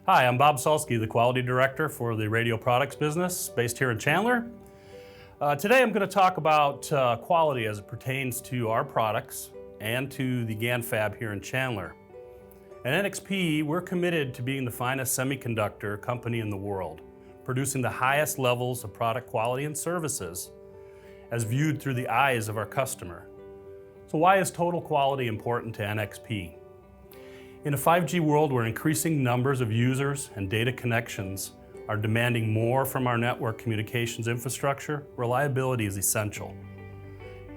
Hi, I'm Bob Sulski, the Quality Director for the radio products business based here in Chandler. Today I'm going to talk about quality as it pertains to our products and to the GaN fab here in Chandler. At NXP, we're committed to being the finest semiconductor company in the world, producing the highest levels of product quality and services as viewed through the eyes of our customer. So why is total quality important to NXP? In a 5G world where increasing numbers of users and data connections are demanding more from our network communications infrastructure, reliability is essential.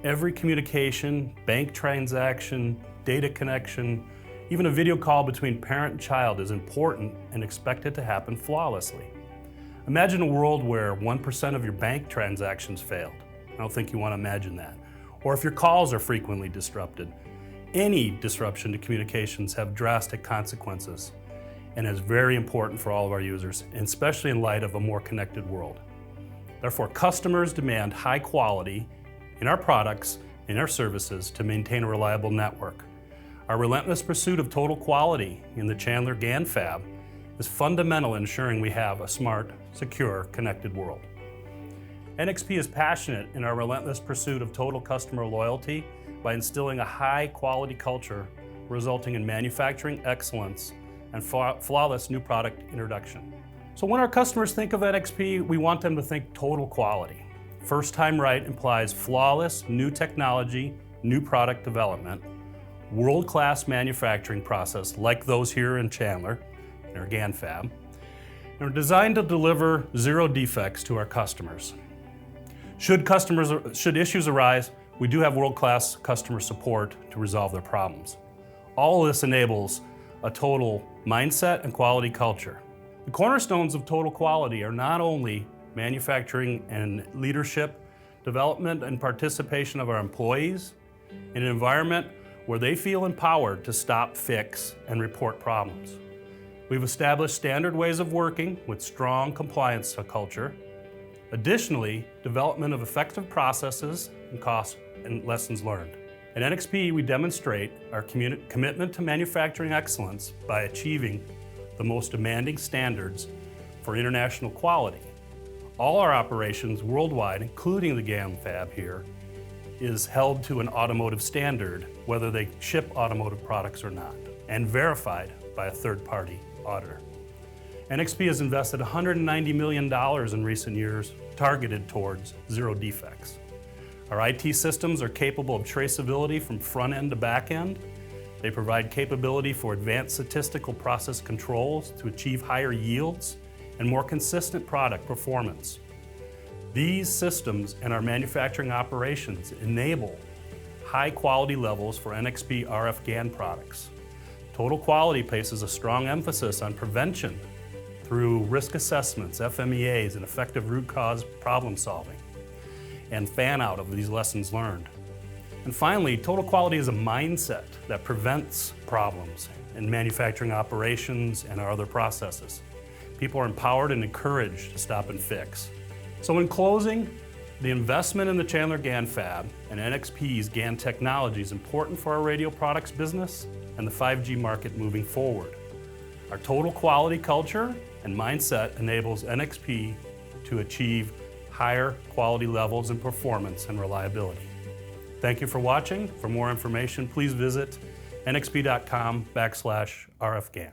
Every communication, bank transaction, data connection, even a video call between parent and child is important and expected to happen flawlessly. Imagine a world where 1% of your bank transactions failed. I don't think you want to imagine that. Or if your calls are frequently disrupted. Any disruption to communications have drastic consequences and is very important for all of our users, and especially in light of a more connected world. Therefore, customers demand high quality in our products and our services to maintain a reliable network. Our relentless pursuit of total quality in the Chandler GaN fab is fundamental in ensuring we have a smart, secure, connected world. NXP is passionate in our relentless pursuit of total customer loyalty by instilling a high-quality culture resulting in manufacturing excellence and flawless new product introduction. So when our customers think of NXP, we want them to think total quality. First time right implies flawless new technology, new product development, world-class manufacturing process like those here in Chandler, in our GaN fab, and are designed to deliver zero defects to our customers. Should issues arise, we do have world-class customer support to resolve their problems. All of this enables a total mindset and quality culture. The cornerstones of total quality are not only manufacturing and leadership, development and participation of our employees in an environment where they feel empowered to stop, fix, and report problems. We've established standard ways of working with strong compliance culture. Additionally, development of effective processes and costs and lessons learned. At NXP, we demonstrate our commitment to manufacturing excellence by achieving the most demanding standards for international quality. All our operations worldwide, including the GaN fab here, is held to an automotive standard, whether they ship automotive products or not, and verified by a third-party auditor. NXP has invested $190 million in recent years targeted towards zero defects. Our IT systems are capable of traceability from front end to back end. They provide capability for advanced statistical process controls to achieve higher yields and more consistent product performance. These systems and our manufacturing operations enable high quality levels for NXP RF GaN products. Total quality places a strong emphasis on prevention through risk assessments, FMEAs, and effective root cause problem solving, and fan out of these lessons learned. And finally, total quality is a mindset that prevents problems in manufacturing operations and our other processes. People are empowered and encouraged to stop and fix. So in closing, the investment in the Chandler GaN fab and NXP's GaN technology is important for our radio products business and the 5G market moving forward. Our total quality culture and mindset enables NXP to achieve higher quality levels in performance and reliability. Thank you for watching. For more information, please visit nxp.com/RFGaN.